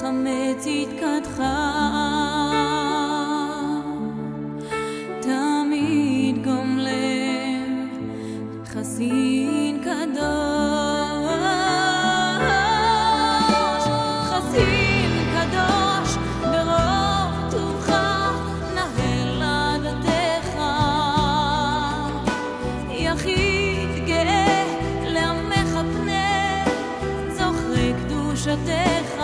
חמץ יתקדך תמיד גומלם חסין קדוש חסין קדוש ברוב טובך נהל עדתך יחיד גאה לעמך פנה זוכרי קדושתך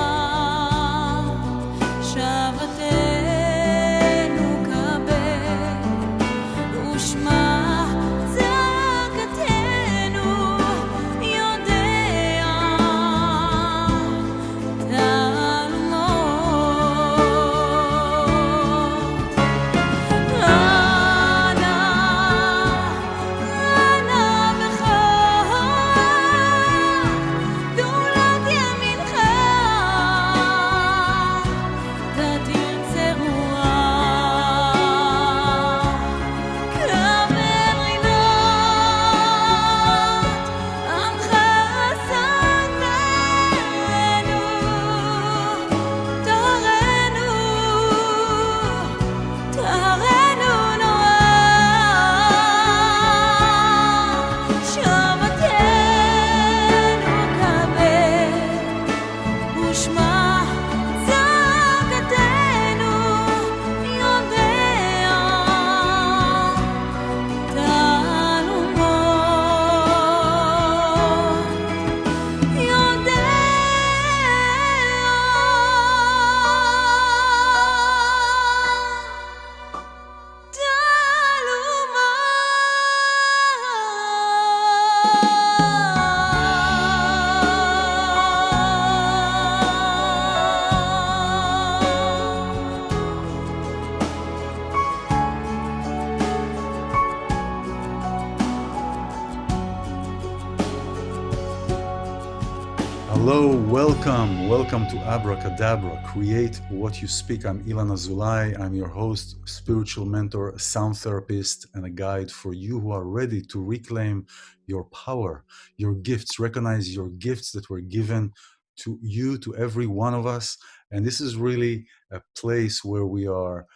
Hello, welcome to Abracadabra, Create What You Speak. I'm iLan Azoulai. I'm your host, spiritual mentor, sound therapist, and a guide for you who are ready to reclaim your power, your gifts, recognize your gifts that were given to you, to every one of us. And this is really a place where we are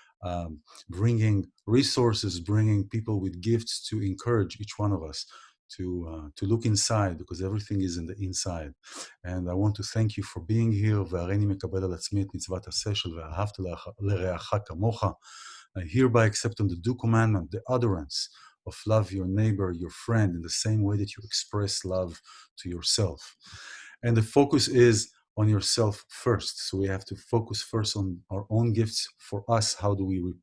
bringing resources, bringing people with gifts to encourage each one of us to look inside, because everything is in the inside. And I want to thank you for being here. והריני מקבל על עצמי את מצוות עשה של ואהבת לרעך כמוך. I hereby accept on the due commandment, the utterance of love your neighbor, your friend, in the same way that you express love to yourself. And the focus is on yourself first. So we have to focus first on our own gifts. For us, how do we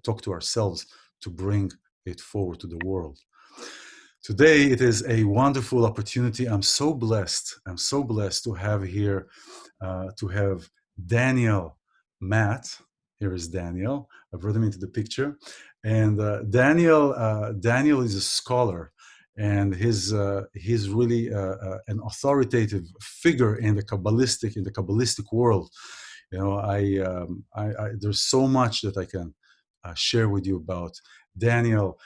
talk to ourselves to bring it forward to the world? Today, it is a wonderful opportunity. I'm so blessed to have here, to have Daniel Matt. Here is Daniel. I brought him into the picture. And Daniel is a scholar, and he's really an authoritative figure in the Kabbalistic world. You know, there's so much that I can share with you about Daniel.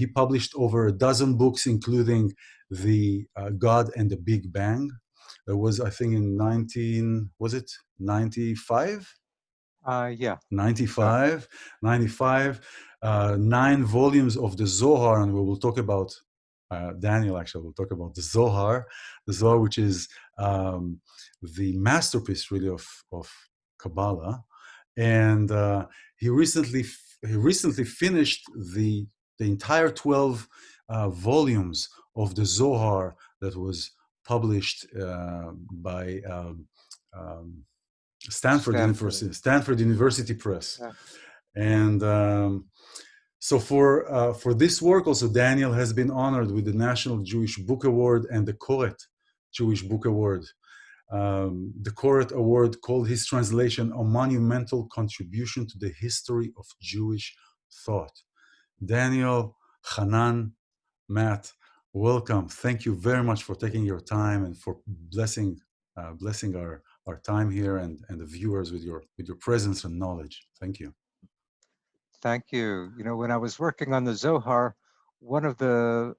He published over a dozen books, including The God and the Big Bang. That was, I think, in 95? Yeah. 95. 9 volumes of the Zohar, and we will talk about, Daniel actually will talk about the Zohar, which is the masterpiece really of Kabbalah. And he recently finished the entire 12 volumes of the Zohar that was published by Stanford University Press. Yeah. And so for this work also, Daniel has been honored with the National Jewish Book Award and the Koret Jewish Book Award. The Koret Award called his translation a monumental contribution to the history of Jewish thought. Daniel, Hanan, Matt, welcome. Thank you very much for taking your time and for blessing our time here and the viewers with your presence and knowledge. Thank you. Thank you. You know, when I was working on the Zohar, one of the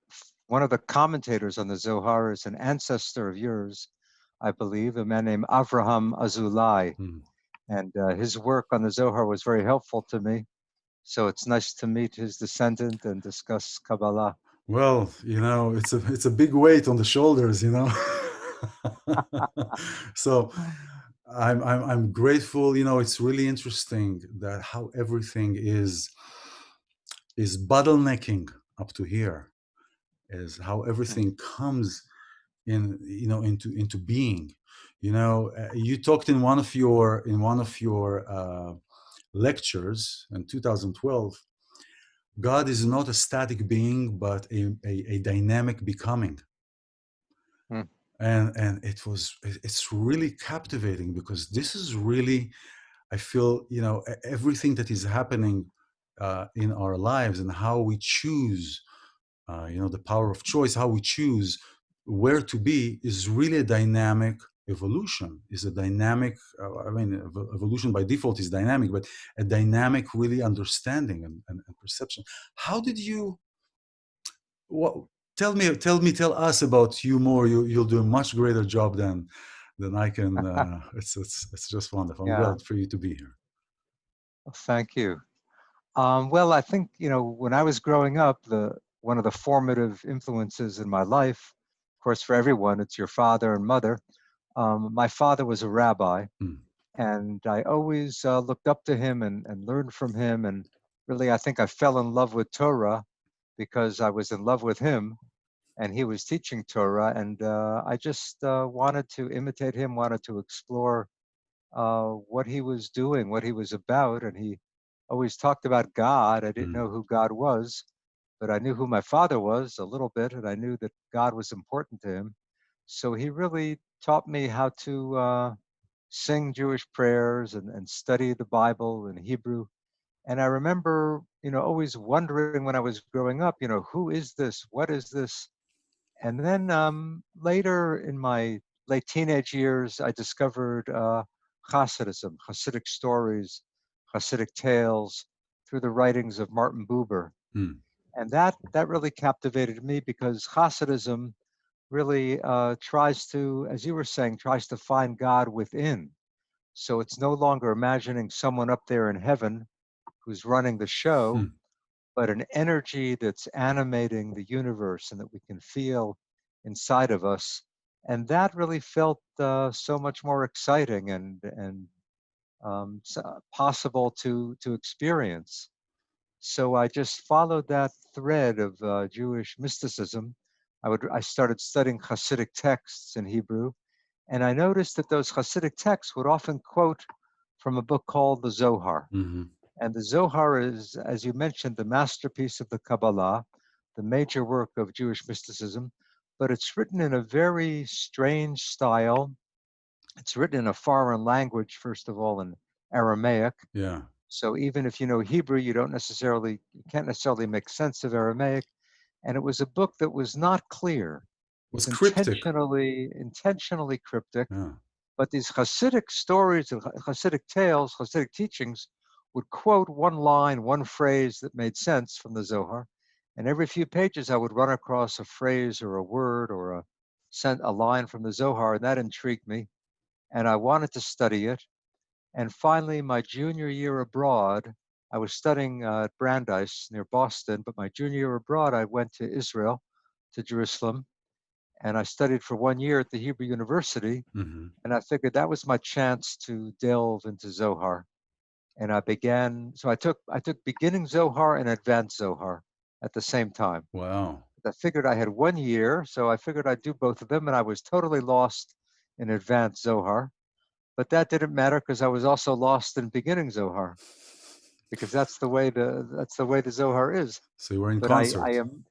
commentators on the Zohar is an ancestor of yours, I believe, a man named Azoulai. Hmm. And his work on the Zohar was very helpful to me. So it's nice to meet his descendant and discuss Kabbalah. Well, it's a big weight on the shoulders, So I'm grateful. It's really interesting that how everything is bottlenecking up to here, is how everything comes in, into being. You talked in one of your lectures in 2012. God is not a static being, but a dynamic becoming. Mm. And it's really captivating, because this is really, I feel, everything that is happening in our lives, and how we choose, the power of choice, how we choose where to be, is really a dynamic evolution. Is a dynamic, evolution by default is dynamic, but a dynamic really understanding and perception. How did you, what, tell us about you more. You'll do a much greater job than I can. It's just wonderful. I'm Yeah, glad for you to be here. well, thank you. Well, I think, when I was growing up, one of the formative influences in my life, of course, for everyone, it's your father and mother. My father was a rabbi, Mm, and I always looked up to him and learned from him. And really, I think I fell in love with Torah because I was in love with him, and he was teaching Torah. And I just wanted to imitate him, wanted to explore what he was doing, what he was about. And he always talked about God. I didn't mm, know who God was, but I knew who my father was a little bit, and I knew that God was important to him. So he really taught me how to sing Jewish prayers and study the Bible in Hebrew. And I remember, always wondering when I was growing up, who is this? What is this? And then later in my late teenage years, I discovered Hasidism, Hasidic stories, Hasidic tales through the writings of Martin Buber. mm, And that really captivated me because Hasidism really tries to, as you were saying, tries to find God within. So it's no longer imagining someone up there in heaven who's running the show, mm. but an energy that's animating the universe and that we can feel inside of us. And that really felt so much more exciting and possible to experience. So I just followed that thread of Jewish mysticism. I started studying Hasidic texts in Hebrew, and I noticed that those Hasidic texts would often quote from a book called the Zohar. Mhm. And the Zohar is, as you mentioned, the masterpiece of the Kabbalah, the major work of Jewish mysticism, but it's written in a very strange style. It's written in a foreign language, first of all, in Aramaic. Yeah. So even if you know Hebrew, you can't necessarily make sense of Aramaic. And it was a book that was not clear. It Was was cryptic. intentionally cryptic. Yeah. But these Hasidic stories and Hasidic tales, Hasidic teachings, would quote one line, one phrase that made sense from the Zohar. And every few pages, I would run across a phrase or a word or a line from the Zohar, and that intrigued me. And I wanted to study it. And finally, my junior year abroad, I was studying at Brandeis near Boston, but my junior year abroad, I went to Israel, to Jerusalem, and I studied for 1 year at the Hebrew University. Hmm. And I figured that was my chance to delve into Zohar. And I took beginning Zohar and advanced Zohar at the same time. Wow. I figured I had 1 year, so I figured I'd do both of them, and I was totally lost in advanced Zohar. But that didn't matter because I was also lost in beginning Zohar because that's the way the Zohar is. So you were in But I concert. am,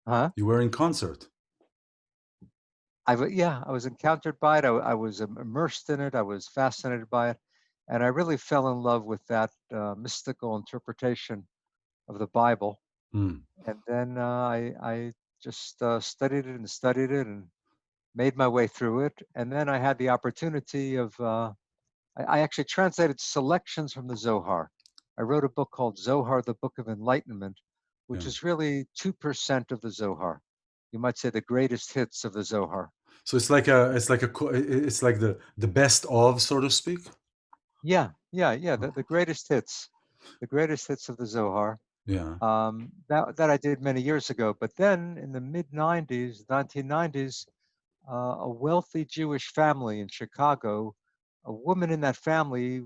huh? You were in concert. Yeah, I was encountered by it. I was immersed in it. I was fascinated by it, and I really fell in love with that mystical interpretation of the Bible. Mm. And then I just studied it and made my way through it. And then I had the opportunity of I actually translated selections from the Zohar. I wrote a book called Zohar, the Book of Enlightenment, which Yeah. is really 2% of the Zohar. You might say the greatest hits of the Zohar. So it's like the best of, so to speak. Yeah. The greatest hits of the Zohar. Yeah. That I did many years ago. But then in the mid '90s, 1990s, a wealthy Jewish family in Chicago, a woman in that family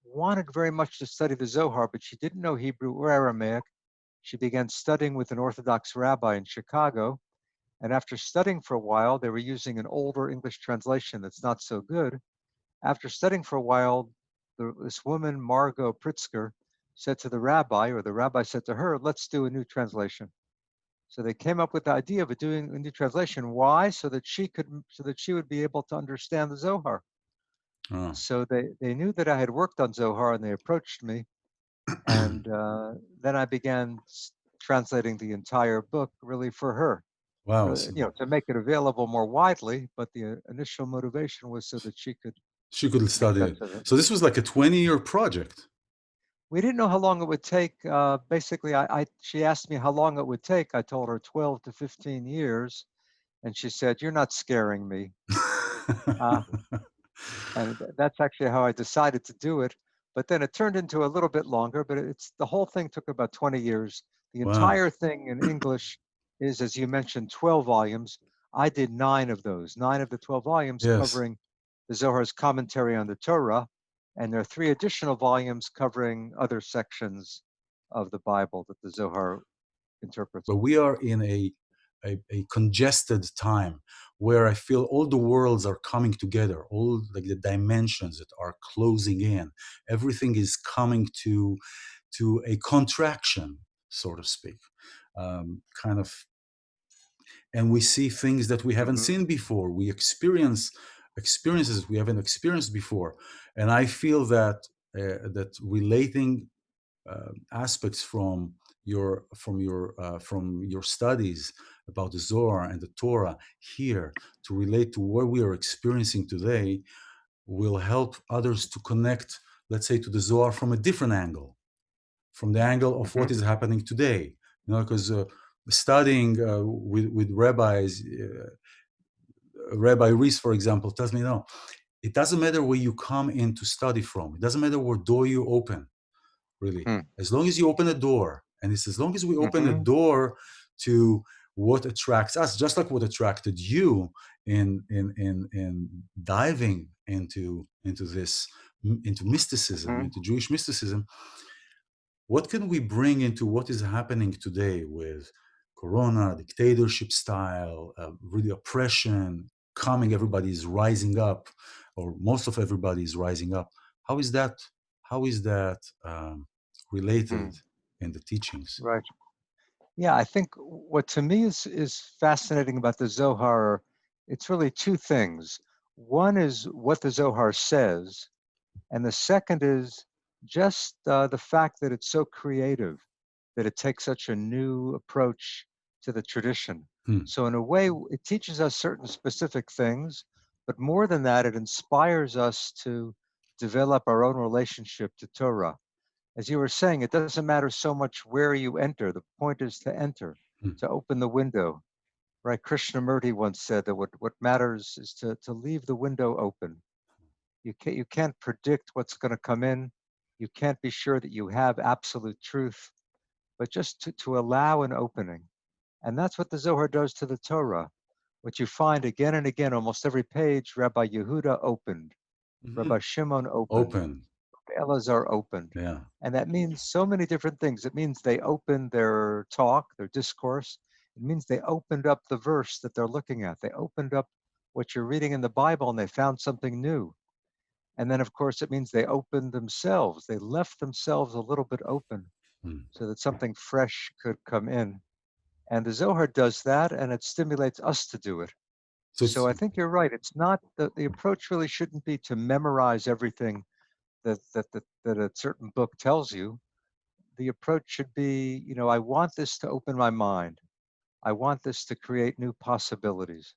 wanted very much to study the Zohar, but she didn't know Hebrew or Aramaic. She began studying with an Orthodox rabbi in Chicago. And after studying for a while, they were using an older English translation that's not so good. After studying for a while, this woman, Margot Pritzker, said to the rabbi, or the rabbi said to her, let's do a new translation. So they came up with the idea of doing a new translation. Why? So that she would be able to understand the Zohar. Oh, So they knew that I had worked on Zohar, and they approached me, and then I began translating the entire book really for her, wow. really, to make it available more widely. But the initial motivation was so that she could She could make study it. sense of it. So this was like a 20-year project. We didn't know how long it would take. Basically, she asked me how long it would take. I told her 12 to 15 years, and she said, "You're not scaring me." Uh, and that's actually how I decided to do it. But then it turned into a little bit longer. But it's the whole thing took about 20 years. The Wow. entire thing in English is, as you mentioned, 12 volumes. I did 9 of those, 9 of the 12 volumes Yes. covering the Zohar's commentary on the Torah, and there are 3 additional volumes covering other sections of the Bible that the Zohar interprets. But we are in a congested time where I feel all the worlds are coming together, all like the dimensions that are closing in. Everything is coming to a contraction, so to speak. Kind of, and we see things that we haven't Hmm. seen before. We experience experiences we haven't experienced before, and I feel that that relating aspects from your studies about the Zohar and the Torah here to relate to what we are experiencing today will help others to connect, let's say, to the Zohar from a different angle, from the angle of Hmm. what is happening today. Because studying with rabbis, Rabbi Reese, for example, tells me, no, it doesn't matter where you come in to study from. It doesn't matter what door you open, really. As long as you open a door, and it's as long as we open a Hmm. door to what attracts us, just like what attracted you in diving into this, into mysticism, Hmm. into Jewish mysticism. What can we bring into what is happening today with Corona, dictatorship style, really oppression, coming, everybody is rising up, or most of everybody is rising up. How is that? How is that related in the teachings? Right. Yeah, I think what to me is fascinating about the Zohar, it's really 2 things. One is what the Zohar says, and the second is just the fact that it's so creative, that it takes such a new approach to the tradition. Hmm. So in a way, it teaches us certain specific things, but more than that, it inspires us to develop our own relationship to Torah. As you were saying, it doesn't matter so much where you enter. The point is to enter, Hmm. to open the window. Right? Krishnamurti once said that what matters is to leave the window open. You can't predict what's going to come in. You can't be sure that you have absolute truth, but just to allow an opening. And that's what the Zohar does to the Torah. What you find again and again, almost every page, Rabbi Yehuda opened, Mhm. Rabbi Shimon opened, Open. Elazar opened. Yeah. And that means so many different things. It means they opened their talk, their discourse. It means they opened up the verse that they're looking at. They opened up what you're reading in the Bible and they found something new. And then, of course, it means they opened themselves. They left themselves a little bit open Hmm. so that something fresh could come in. And the Zohar does that and it stimulates us to do it. So So it's I think you're right. It's not the approach really shouldn't be to memorize everything that a certain book tells you. The approach should be, I want this to open my mind. I want this to create new possibilities.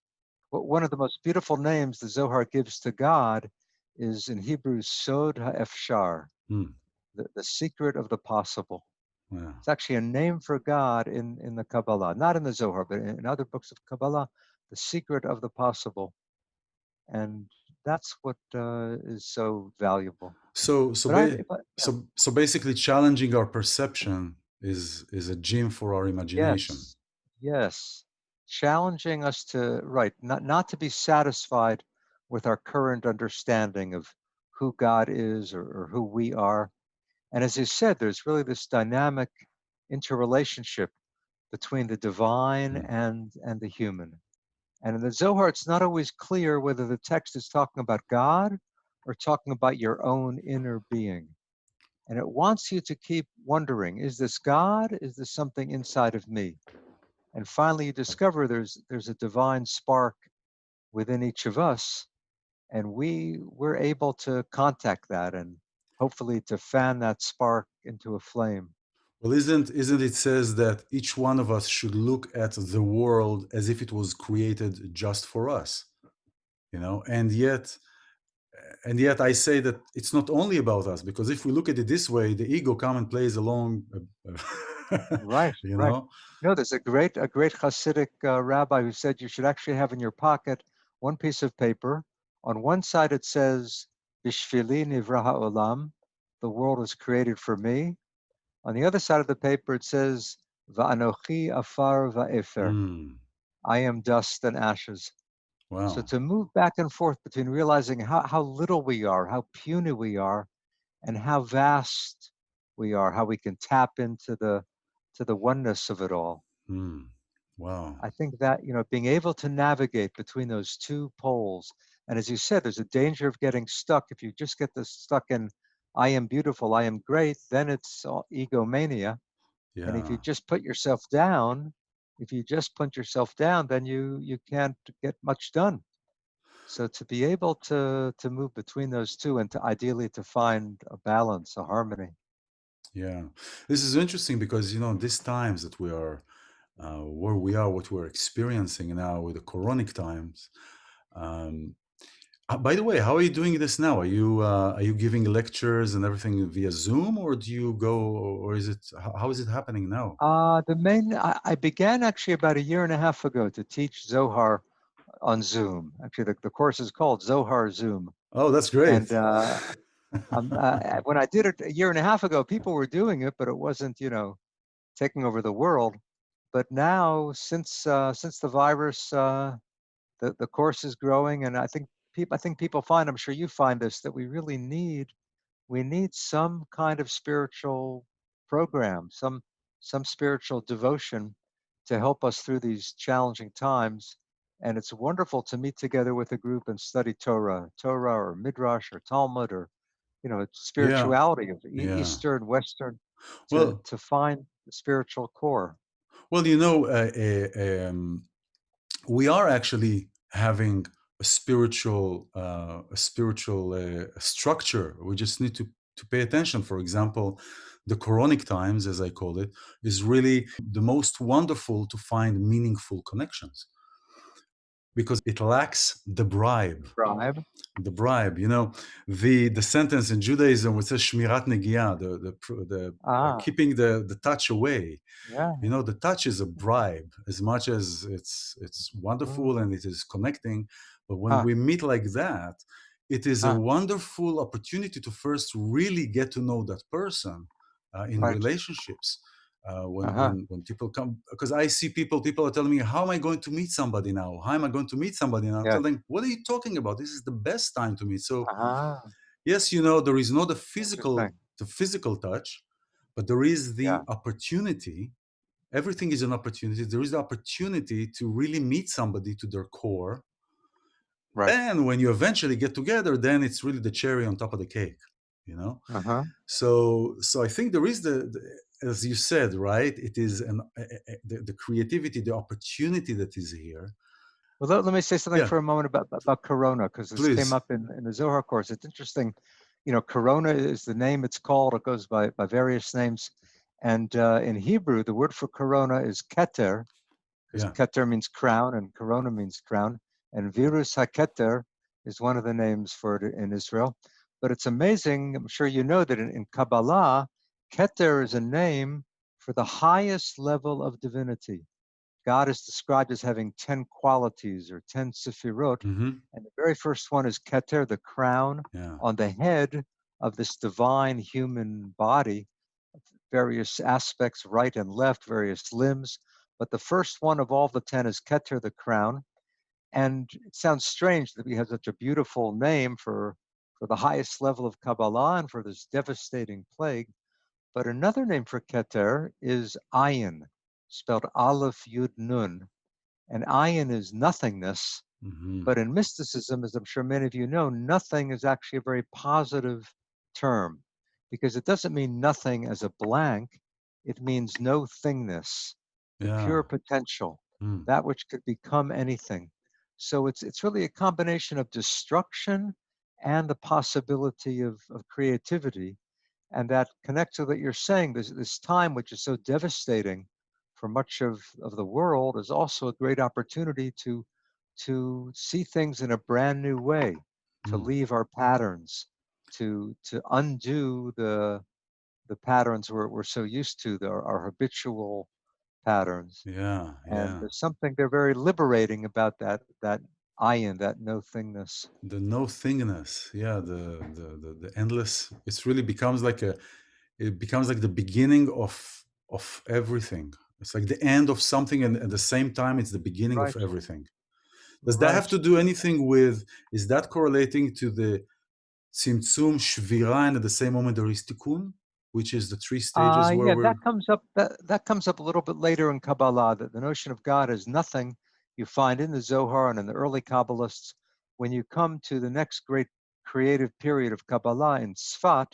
One of the most beautiful names the Zohar gives to God is in Hebrew, Sod HaEfshar, hmm. the secret of the possible. Yeah. It's actually a name for God in the Kabbalah, not in the Zohar, but in other books of Kabbalah, the secret of the possible. and that's what is so valuable. So so But ba- yeah, so basically, challenging our perception is a gym for our imagination. yes, yes, challenging us to not to be satisfied with our current understanding of who God is or who we are. And as you said, there's really this dynamic interrelationship between the divine Mm. and the human. And in the Zohar, it's not always clear whether the text is talking about God or talking about your own inner being. And it wants you to keep wondering, is this God? Is this something inside of me? And finally, you discover there's a divine spark within each of us, and we're able to contact that and hopefully to fan that spark into a flame. Well, isn't it says that each one of us should look at the world as if it was created just for us, and yet I say that it's not only about us, because if we look at it this way, the ego come and plays along, Right, you right. know. There's a great Hasidic rabbi who said you should actually have in your pocket one piece of paper. On one side it says Bishvili nivra ha'olam, the world was created for me. On the other side of the paper it says Va'anochi afar va'efer, Mm, I am dust and ashes. So wow. to move back and forth between realizing how little we are, how puny we are, and how vast we are, how we can tap into the oneness of it all. Mm, wow. I think that, being able to navigate between those two poles, and as you said, there's a danger of getting stuck. If you just get stuck in I am beautiful, I am great, then it's all egomania. And if Yeah. you just put yourself down, then you can't get much done. So to be able to move between those two and to ideally to find a balance, a harmony. Yeah, this is interesting because these times that we are where we are, what we're experiencing now with the coronic times. Um, by the way, how are you doing this now? Are you giving lectures and everything via Zoom, or do you go, or is it how is it happening now? I began actually about a year and a half ago to teach Zohar on Zoom. Actually, the course is called Zohar Zoom. Oh, that's great. And when I did it a year and a half ago, people were doing it, but it wasn't, taking over the world. But now, since the virus, the course is growing, and I think people find, I'm sure you find this, that we need some kind of spiritual program, some spiritual devotion to help us through these challenging times. And it's wonderful to meet together with a group and study Torah or Midrash or Talmud or Yeah, spirituality of yeah. Eastern, Western, to Well, to find the spiritual core. well, we are actually having a spiritual structure. We just need to pay attention. For example, the coronic times, as I call it, is really the most wonderful to find meaningful connections because it lacks the bribe. Bribe. The bribe, the sentence in Judaism which says shmirat negiah, the Ah, keeping the touch away. yeah. The touch is a bribe as much as it's wonderful Mm. and it is connecting. But when Huh, we meet like that, it is a huh. wonderful opportunity to first really get to know that person in Right. relationships. When Uh-huh. when when people come, because I see people are telling me, how am I going to meet somebody now? How am I going to meet somebody now? I'm Yes. telling them, what are you talking about? This is the best time to meet. So Ah, yes, there is not interesting. the physical touch, but there is the Yeah. opportunity. Everything is an opportunity. There is the opportunity to really meet somebody to their core. Right. Then when you eventually get together, then it's really the cherry on top of the cake, you know? Uh-huh. So I think there is as you said, right? It is the creativity, the opportunity that is here. Well, let me say something Yeah, for a moment about Corona, because this came please. up in the Zohar course. It's interesting. Corona is the name it's called. It goes by various names. And in Hebrew, the word for Corona is Keter, because Yeah, Keter means crown and Corona means crown. And Virus HaKeter is one of the names for it in Israel. But it's amazing. I'm sure you know that in Kabbalah, Keter is a name for the highest level of divinity. God is described as having 10 qualities or 10 sefirot. Mm-hmm. And the very first one is Keter, the crown Yeah. on the head of this divine human body, various aspects, right and left, various limbs. But the first one of all the 10 is Keter, the crown. And it sounds strange that we have such a beautiful name for the highest level of Kabbalah and for this devastating plague. But another name for Keter is Ayin, spelled Aleph Yud Nun. And Ayin is nothingness. Mm-hmm. But in mysticism, as I'm sure many of you know, nothing is actually a very positive term because it doesn't mean nothing as a blank. It means no thingness, the Yeah. pure potential, Mm. that which could become anything. So it's really a combination of destruction and the possibility of creativity. And that connects to what you're saying. This time, which is so devastating for much of the world, is also a great opportunity to see things in a brand new way, to Mm. leave our patterns, to undo the patterns we're so used to, our habitual patterns. Yeah. And Yeah. there's something they're very liberating about that ayin, that no thingness. The no thingness. Yeah. The endless. It's really becomes like it becomes like the beginning of everything. It's like the end of something, and at the same time, it's the beginning of Right, everything. Does that have right. to do anything with? Is that correlating to the tzimtzum, shvira, and at the same moment there is tikkun, which is the three stages where Yeah, we're. that comes up. That comes up a little bit later in Kabbalah. That the notion of God is nothing you find in the Zohar and in the early Kabbalists. When you come to the next great creative period of Kabbalah in Sfat,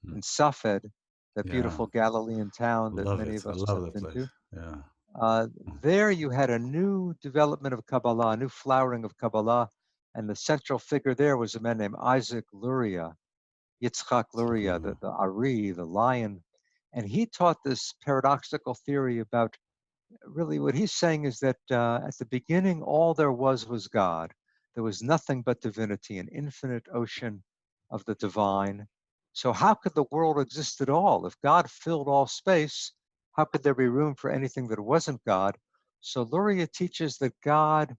Hmm. in Safed, that Yeah, beautiful Galilean town that love many it. of I us love have that been place. to. Yeah. There you had a new development of Kabbalah, a new flowering of Kabbalah, and the central figure there was a man named Isaac Luria, Yitzchak Luria, Hmm. the Ari, the lion. And he taught this paradoxical theory about really what he's saying is that at the beginning, all there was God. There was nothing but divinity, an infinite ocean of the divine. So, how could the world exist at all? If God filled all space, how could there be room for anything that wasn't God? So, Luria teaches that God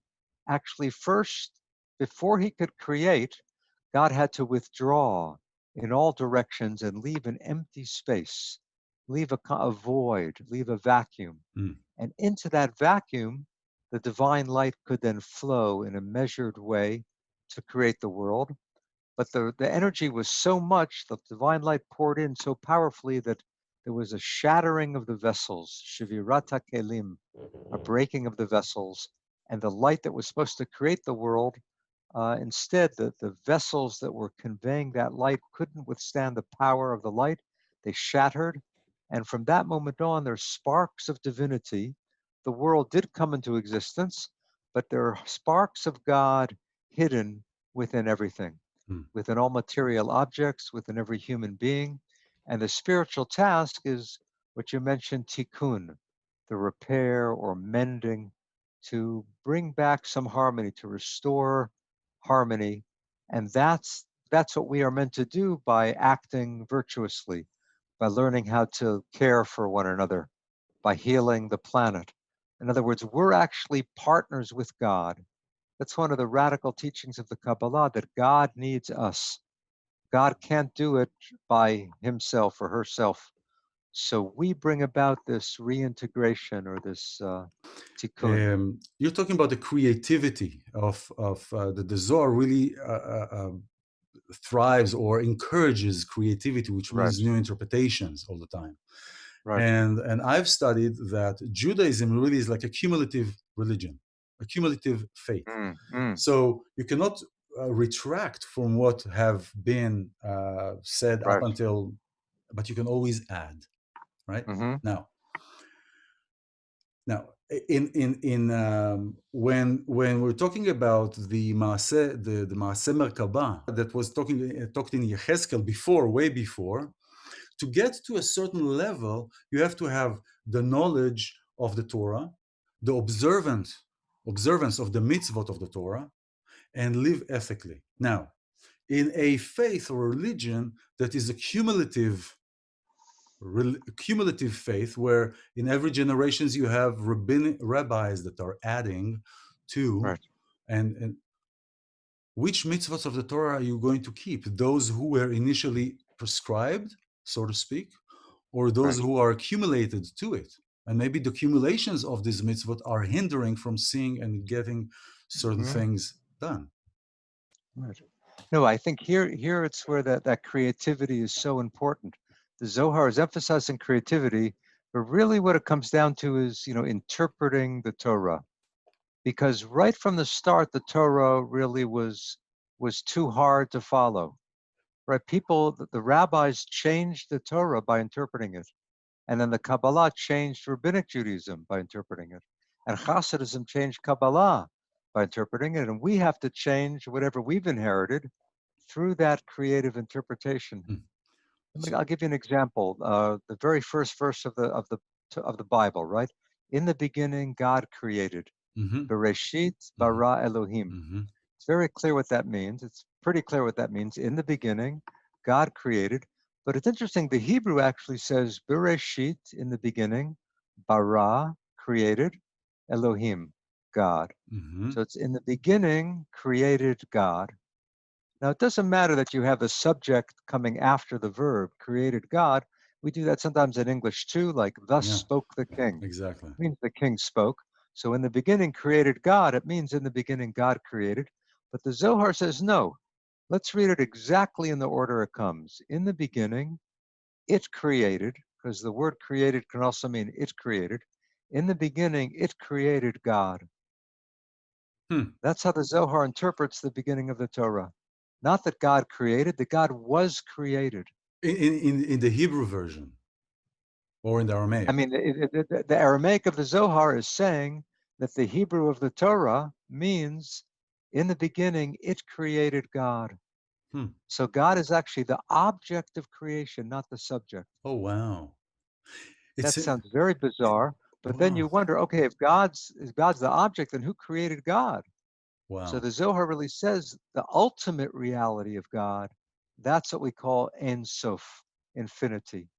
actually first, before he could create, God had to withdraw in all directions and leave an empty space, leave a void, leave a vacuum. Mm. And into that vacuum, the divine light could then flow in a measured way to create the world. But the energy was so much, the divine light poured in so powerfully that there was a shattering of the vessels, shivirata kelim, a breaking of the vessels, and the light that was supposed to create the world, instead, the vessels that were conveying that light couldn't withstand the power of the light. They shattered. And from that moment on, there's sparks of divinity. The world did come into existence, but there are sparks of God hidden within everything, Mm. within all material objects, within every human being. And the spiritual task is what you mentioned, tikkun, the repair or mending, to bring back some harmony, to restore harmony. And that's what we are meant to do by acting virtuously, by learning how to care for one another, by healing the planet. In other words, we're actually partners with God. That's one of the radical teachings of the Kabbalah, that God needs us. God can't do it by himself or herself. So we bring about this reintegration or this tikkun. You're talking about the creativity of the Zohar really thrives or encourages creativity, which Right, means new interpretations all the time. right. And I've studied that Judaism really is like a cumulative religion, a cumulative faith. Mm, mm, So you cannot retract from what have been said up right. until, but you can always add, right? Mm-hmm. Now, when we're talking about the Maaseh Merkabah that was talked in Yechezkel before, way before, to get to a certain level, you have to have the knowledge of the Torah, the observance of the mitzvot of the Torah, and live ethically. Now, in a faith or religion that is a cumulative, cumulative faith, where in every generations you have rabbis that are adding to, Right. and which mitzvot of the Torah are you going to keep? Those who were initially prescribed, so to speak, or those Right. who are accumulated to it? And maybe the accumulations of these mitzvot are hindering from seeing and getting certain Mhm. things done. Right. No, I think here it's where that creativity is so important. The Zohar is emphasizing creativity, but really what it comes down to is, interpreting the Torah. Because right from the start, the Torah really was too hard to follow. Right? The rabbis changed the Torah by interpreting it. And then the Kabbalah changed Rabbinic Judaism by interpreting it. And Hasidism changed Kabbalah by interpreting it. And we have to change whatever we've inherited through that creative interpretation. Hmm. I'll give you an example. The very first verse of the Bible, right? In the beginning, God created. Mm-hmm. Bereshit Mm-hmm. bara Elohim. Mm-hmm. It's very clear what that means. It's pretty clear what that means. In the beginning, God created. But it's interesting, the Hebrew actually says Bereshit, in the beginning, bara, created, Elohim, God. Mm-hmm. So it's in the beginning, created God. Now, it doesn't matter that you have the subject coming after the verb, created God. We do that sometimes in English too, like, thus Yeah, spoke the king. exactly. It means the king spoke. So in the beginning created God, it means in the beginning God created. But the Zohar says no. Let's read it exactly in the order it comes. In the beginning, it created, because the word created can also mean it created. In the beginning, it created God. Hmm. That's how the Zohar interprets the beginning of the Torah. Not that God created, that God was created. In the Hebrew version or in the Aramaic? I mean, the Aramaic of the Zohar is saying that the Hebrew of the Torah means, in the beginning, it created God. Hmm. So God is actually the object of creation, not the subject. Oh, wow. That It's sounds very bizarre, but then wow. you wonder, okay, if God's the object, then who created God? So Wow. the Zohar really says the ultimate reality of God, that's what we call Ein Sof, infinity.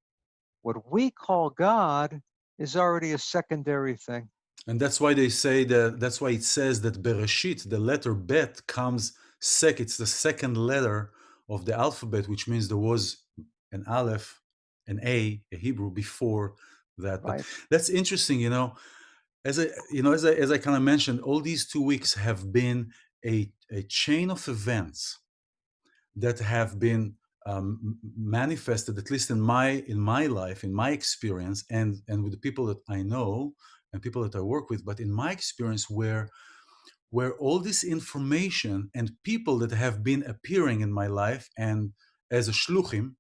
What we call God is already a secondary thing. And that's why that's why it says that Bereshit, the letter Bet, comes it's the second letter of the alphabet, which means there was an Aleph, an a Hebrew before that. But Right. that's interesting, as I kind of mentioned, all these 2 weeks have been a chain of events that have been manifested, at least in my life, in my experience, and with the people that I know and people that I work with. But in my experience, where all this information and people that have been appearing in my life and as a shluchim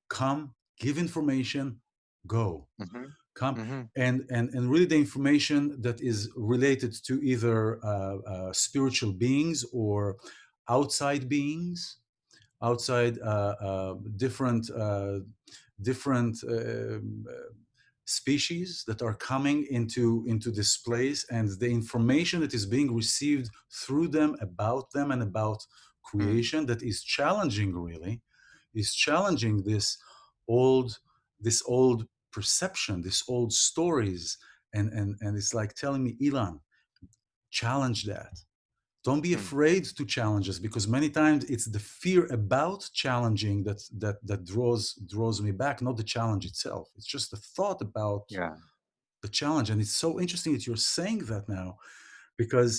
come, give information, go, Mm-hmm. come, Mm-hmm. and really the information that is related to either spiritual beings or outside beings, outside different species that are coming into this place, and the information that is being received through them, about them, and about Mm. creation, that is challenging, really is challenging this old perception, this old stories, and it's like telling me, Ilan, challenge that. Don't be Mm. afraid to challenge us, because many times it's the fear about challenging that draws me back, not the challenge itself. It's just the thought about Yeah. the challenge. And it's so interesting that you're saying that now, because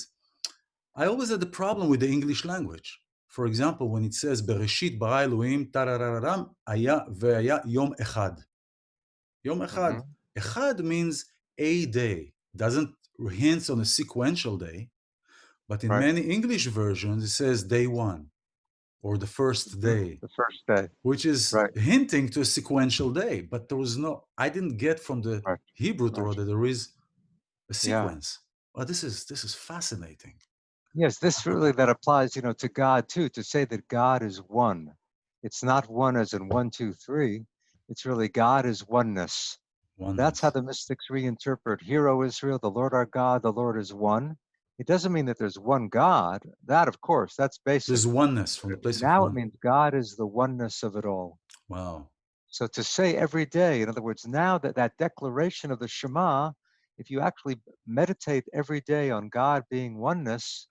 I always had the problem with the English language. For example, when it says Bereshit bara Elohim tarararam aya ve'aya yom echad. Yom Mm-hmm. echad. Echad means a day. Doesn't hint on a sequential day. But in Right. many English versions, it says day one or the first Mm-hmm. day, The first day. which is Right. hinting to a sequential day. But I didn't get from the Right. Hebrew Right. Torah that there is a Yeah. sequence. Well, this is fascinating. Yes, this really that applies, to God too, to say that God is one. It's not one as in one, two, three. It's really God is oneness. That's how Oneness. the mystics reinterpret, Hear, O Israel, the Lord our God, the Lord is one. It doesn't mean that there's one God. That, of course, that's basic. There's oneness from But the place of now it one. means God is the oneness of it all. Wow. So to say every day, in other words, now that declaration of the Shema, if you actually meditate every day on God being oneness,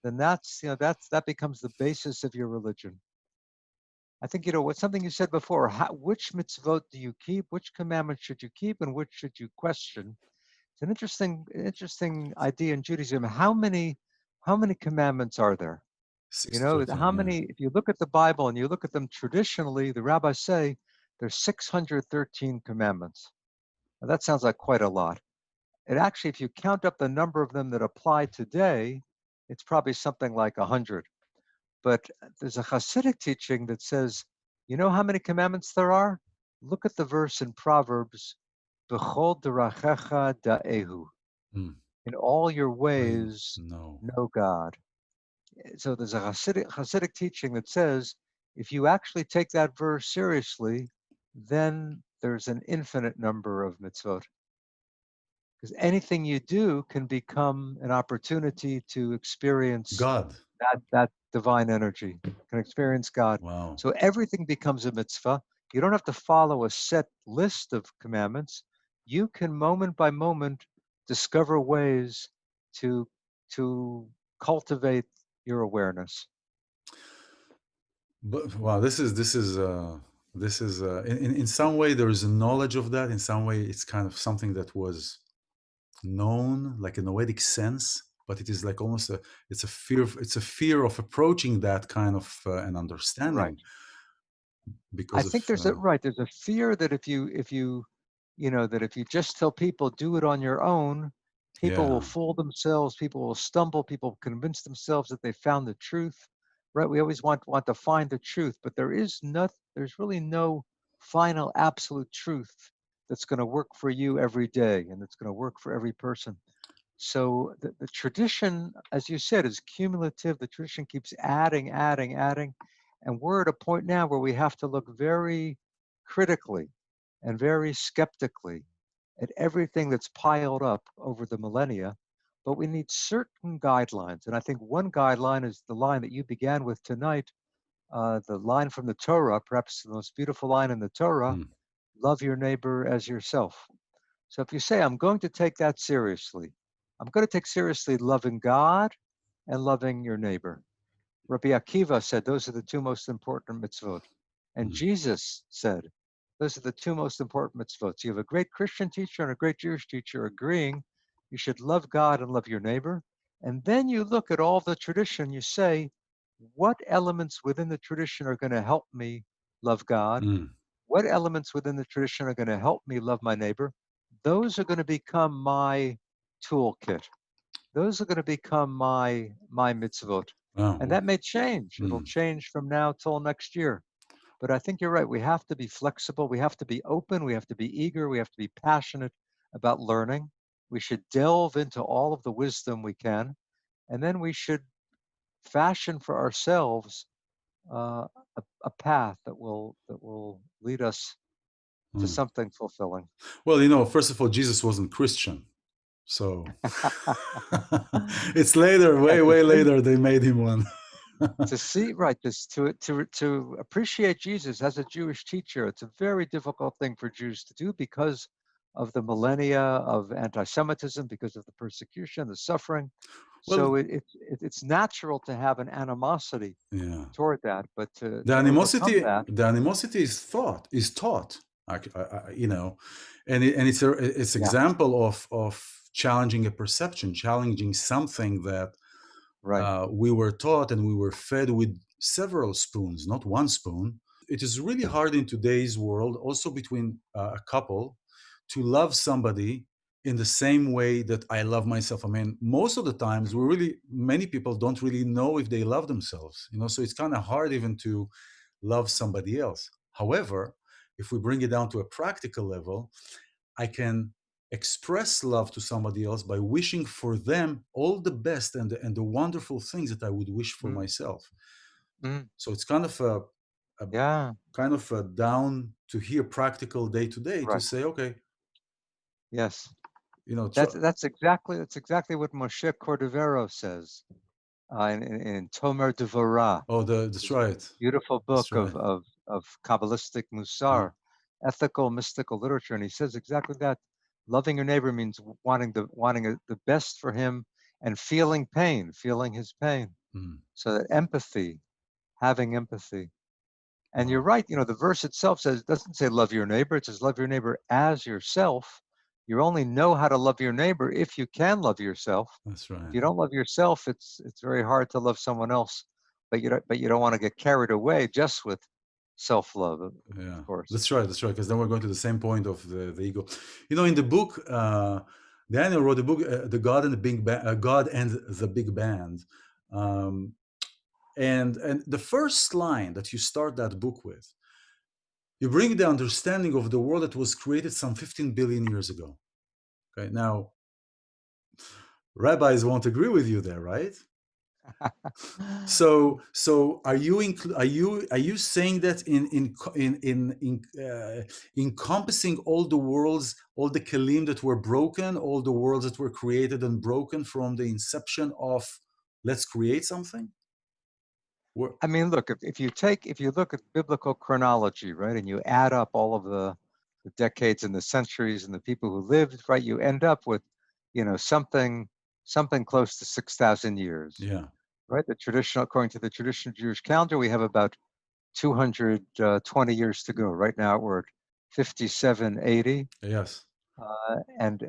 then that becomes the basis of your religion. I think what's something you said before. Which mitzvot do you keep? Which commandments should you keep, and which should you question? It's an interesting idea in Judaism. How many commandments are there? How 613, yeah. many? If you look at the Bible and you look at them traditionally, the rabbis say there's 613 commandments. Now, that sounds like quite a lot. It actually, if you count up the number of them that apply today, it's probably something like 100. But there's a Hasidic teaching that says, you know how many commandments there are? Look at the verse in Proverbs, B'chol derachecha da'ehu. Mm. In all your Wait, ways, no. know God. So there's a Hasidic teaching that says, if you actually take that verse seriously, then there's an infinite number of mitzvot. Because anything you do can become an opportunity to experience God. that divine energy, can experience God. Wow. So everything becomes a mitzvah. You don't have to follow a set list of commandments. You can moment by moment discover ways to cultivate your awareness. But wow, this is in some way there is a knowledge of that. In some way, it's kind of something that was known, like a noetic sense, but it is like almost it's a fear of approaching that kind of an understanding, Right. I because of think there's a fear that if you that if you just tell people do it on your own, people will yeah. fool themselves, people will stumble, people will convince themselves that they found the truth. Right? We always want to find the truth, but there's really no final absolute truth that's going to work for you every day and that's going to work for every person. So the tradition, as you said, is cumulative. The tradition keeps adding, adding, adding. And we're at a point now where we have to look very critically and very skeptically at everything that's piled up over the millennia. But we need certain guidelines. And I think one guideline is the line that you began with tonight, the line from the Torah, perhaps the most beautiful line in the Torah, Mm. love your neighbor as yourself. So if you say, I'm going to take that seriously, I'm going to take seriously loving God and loving your neighbor. Rabbi Akiva said those are the two most important mitzvot. And Mm. Jesus said those are the two most important mitzvot. So you have a great Christian teacher and a great Jewish teacher agreeing you should love God and love your neighbor. And then you look at all the tradition, you say, what elements within the tradition are going to help me love God? Mm. What elements within the tradition are going to help me love my neighbor? Those are going to become my toolkit. Those are going to become my mitzvot. Wow. And that may change. It'll Mm. change from now till next year. But I think you're right. We have to be flexible. We have to be open. We have to be eager. We have to be passionate about learning. We should delve into all of the wisdom we can. And then we should fashion for ourselves a path that will lead us to Mm. something fulfilling. Well, first of all, Jesus wasn't Christian, so it's later, Yeah, way later, they made him one. to see right this to appreciate Jesus as a Jewish teacher, it's a very difficult thing for Jews to do because of the millennia of anti-Semitism, because of the persecution, the suffering. Well, So it's natural to have an animosity yeah. toward that, but to The overcome animosity, that, is taught, and it's yeah, example of challenging a perception, challenging something that right, we were taught and we were fed with several spoons, not one spoon. It is really hard in today's world, also between a couple, to love somebody in the same way that I love myself. I mean, most of the times, many people don't really know if they love themselves, so it's kind of hard even to love somebody else. However, if we bring it down to a practical level, I can express love to somebody else by wishing for them all the best and the wonderful things that I would wish for mm, myself. mm, So it's kind of a yeah, kind of a down to here practical day to day to right, say, okay, yes. try, That's exactly what Moshe Cordovero says in Tomer Devorah, oh, that's this right, beautiful that's book right. of Kabbalistic Yeah. Musar. ethical, mystical literature, and he says exactly that. Loving your neighbor means wanting the best for him and feeling his pain. Mm. So that empathy, having empathy. And you're Wow. right, the verse itself doesn't say love your neighbor, it says love your neighbor as yourself. You only know how to love your neighbor if you can love yourself. That's If right. you don't love yourself, it's very hard to love someone else. But you don't want to get carried away just with self-love, of Yeah, course. that's right. That's right. Because then we're going to the same point of the ego. In the book, Daniel wrote a book, "The God and the Big God and the Big Band," um, and the first line that you start that book with, you bring the understanding of the world that was created some 15 billion years ago. Okay, now rabbis won't agree with you there, right? So are you saying that encompassing all the worlds, all the kelim that were broken, all the worlds that were created and broken from the inception of let's create something? I mean, look, if you look at biblical chronology, right, and you add up all of the decades and the centuries and the people who lived, right, you end up with, something close to 6,000 years, Yeah. right? According to the traditional Jewish calendar, we have about 220 years to go. Right now, we're at 5780. Yes. And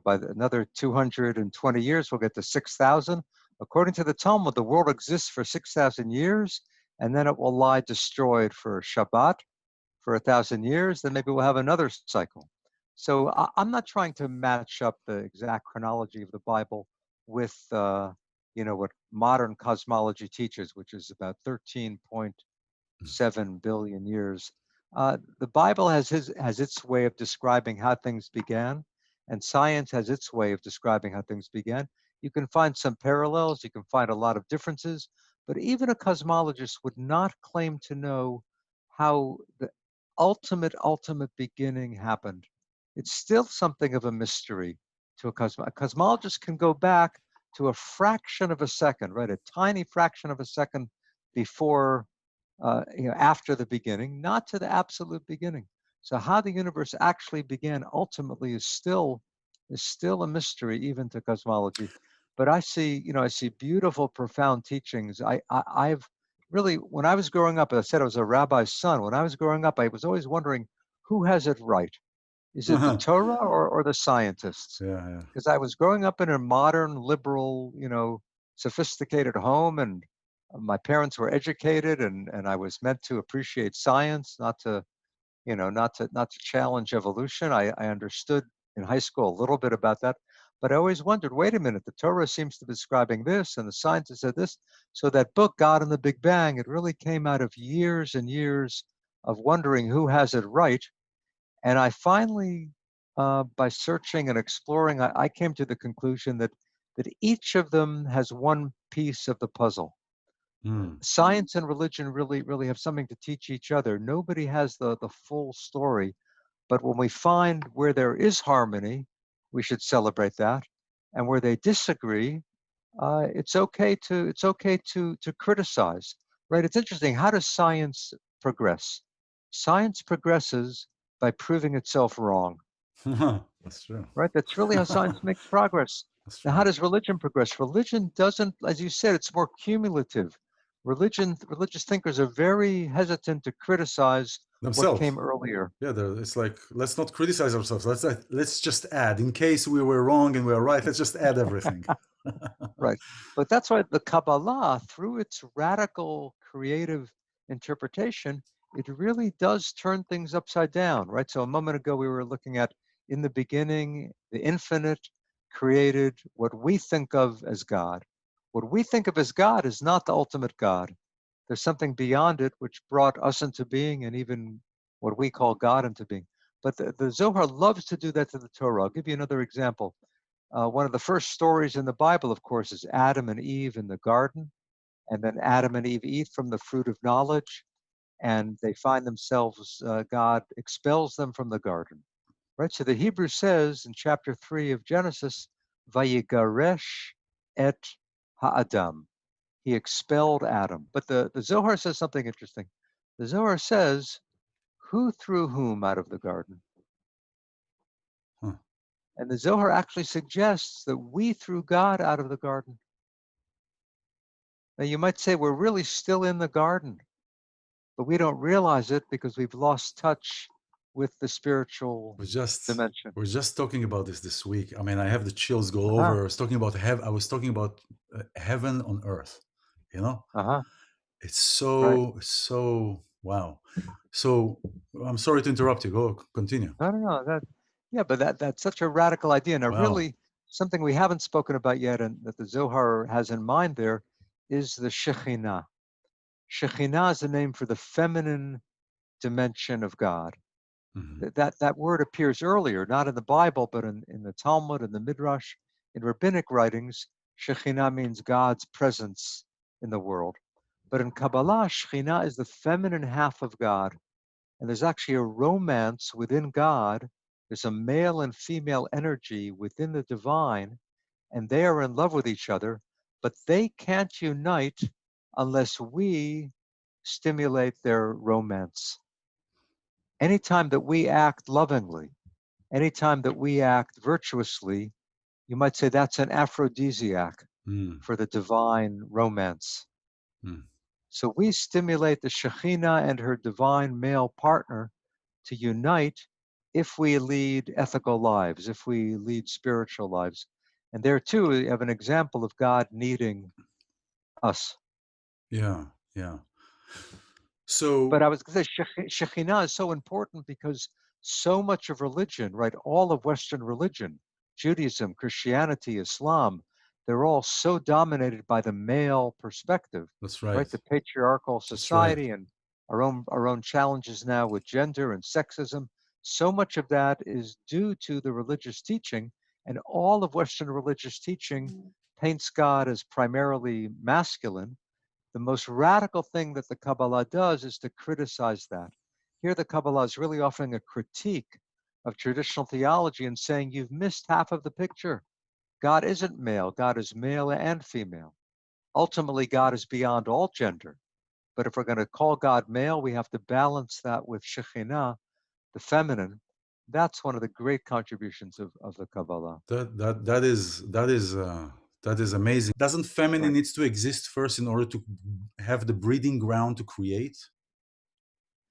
by another 220 years, we'll get to 6,000. According to the Talmud, the world exists for 6,000 years, and then it will lie destroyed for Shabbat for 1,000 years. Then maybe we'll have another cycle. So I'm not trying to match up the exact chronology of the Bible with, what modern cosmology teaches, which is about 13.7 billion years. The Bible has its way of describing how things began, and science has its way of describing how things began. You can find some parallels, you can find a lot of differences, but even a cosmologist would not claim to know how the ultimate beginning happened. It's still something of a mystery to a cosmologist. A cosmologist can go back to a fraction of a second, right? A tiny fraction of a second before after the beginning, not to the absolute beginning. So how the universe actually began ultimately is still a mystery even to cosmology. But I see beautiful, profound teachings. I've really, when I was growing up, as I said, I was a rabbi's son. When I was growing up, I was always wondering who has it right. Is it the Yeah, Torah or the scientists? yeah. Because I was growing up in a modern, liberal, sophisticated home, and my parents were educated, and I was meant to appreciate science, not to challenge evolution. I understood in high school a little bit about that, but I always wondered, wait a minute, the Torah seems to be describing this, and the scientists said this. So that book, God and the Big Bang, it really came out of years and years of wondering who has it right. And I finally, by searching and exploring, I came to the conclusion that each of them has one piece of the puzzle. Mm. Science and religion really have something to teach each other. Nobody has the full story, but when we find where there is harmony, we should celebrate that, and where they disagree, it's okay to criticize. Right? It's interesting. How does science progress? Science progresses by proving itself wrong. That's true. Right? That's really how science makes progress. That's Now, how right. does religion progress? Religion doesn't, as you said, it's more cumulative. Religious thinkers are very hesitant to criticize what Themselves. came earlier. Yeah, it's like, let's not criticize ourselves. Let's just add, in case we were wrong and we are right. Let's just add everything. Right. But that's why the Kabbalah, through its radical creative interpretation, it really does turn things upside down, right? So a moment ago, we were looking at, in the beginning, the infinite created what we think of as God. What we think of as God is not the ultimate God. There's something beyond it which brought us into being, and even what we call God into being. But the Zohar loves to do that to the Torah. I'll give you another example. One of the first stories in the Bible, of course, is Adam and Eve in the garden. And then Adam and Eve eat from the fruit of knowledge, and they find themselves, God expels them from the garden. Right? So the Hebrew says in chapter 3 of Genesis, Vayigaresh et ha'adam. He expelled Adam. But the Zohar says something interesting. The Zohar says, Who threw whom out of the garden? Huh. And the Zohar actually suggests that we threw God out of the garden. Now, you might say we're really still in the garden, but we don't realize it because we've lost touch with the spiritual We're just dimension. we're just talking about this week. I mean, I have the chills go Uh-huh. over. I was talking about heaven on earth. You know, Uh-huh. it's Right. so wow. So I'm sorry to interrupt you. Go continue. No. But that's such a radical idea. Now, Wow. really, something we haven't spoken about yet, and that the Zohar has in mind there, is the Shekhinah. Shekhinah is the name for the feminine dimension of God. Mhm. That word appears earlier, not in the Bible, but in the Talmud and the Midrash. In rabbinic writings, Shekhinah means God's presence in the world. But in Kabbalah, Shekhinah is the feminine half of God. And there's actually a romance within God. There's a male and female energy within the divine, and they are in love with each other, but they can't unite unless we stimulate their romance. Anytime that we act lovingly, anytime that we act virtuously, you might say that's an aphrodisiac Mm, for the divine romance. mm. So we stimulate the Shekhinah and her divine male partner to unite if we lead ethical lives, if we lead spiritual lives. And there too, we have an example of God needing us. Yeah, yeah. But So I was going to say, Shekhinah is so important because so much of religion, right, all of Western religion, Judaism, Christianity, Islam, they're all so dominated by the male perspective, that's right? right. The patriarchal That's right. society and our own challenges now with gender and sexism. So much of that is due to the religious teaching, and all of Western religious teaching paints God as primarily masculine. The most radical thing that the Kabbalah does is to criticize that. Here, the Kabbalah is really offering a critique of traditional theology and saying you've missed half of the picture. God isn't male, God is male and female. Ultimately, God is beyond all gender. But if we're going to call God male, we have to balance that with Shekhinah, the feminine. That's one of the great contributions of the Kabbalah. That is amazing. Doesn't feminine Right. needs to exist first in order to have the breeding ground to create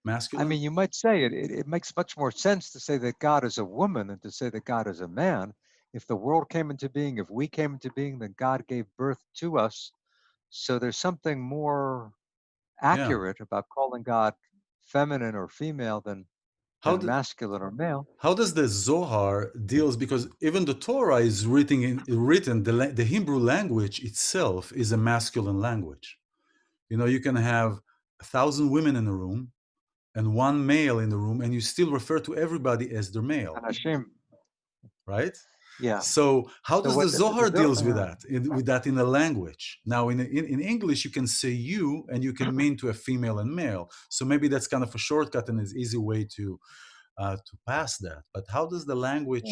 I masculine? mean, you might say it makes much more sense to say that God is a woman than to say that God is a man. If the world came into being, if we came into being, then God gave birth to us. So there's something more Yeah. accurate about calling God feminine or female How than do, masculine or male. how does the Zohar deals, because even the Torah is written the Hebrew language itself is a masculine language. You know, you can have 1,000 women in a room and one male in the room, and you still refer to everybody as their male, Anashim, right? yeah. So how So does the what Zohar deals with yeah. that? With that in a language? Now, in English, you can say you, and you can mean to a female and male. So maybe that's kind of a shortcut and an easy way to pass that. But how does the Yeah, language?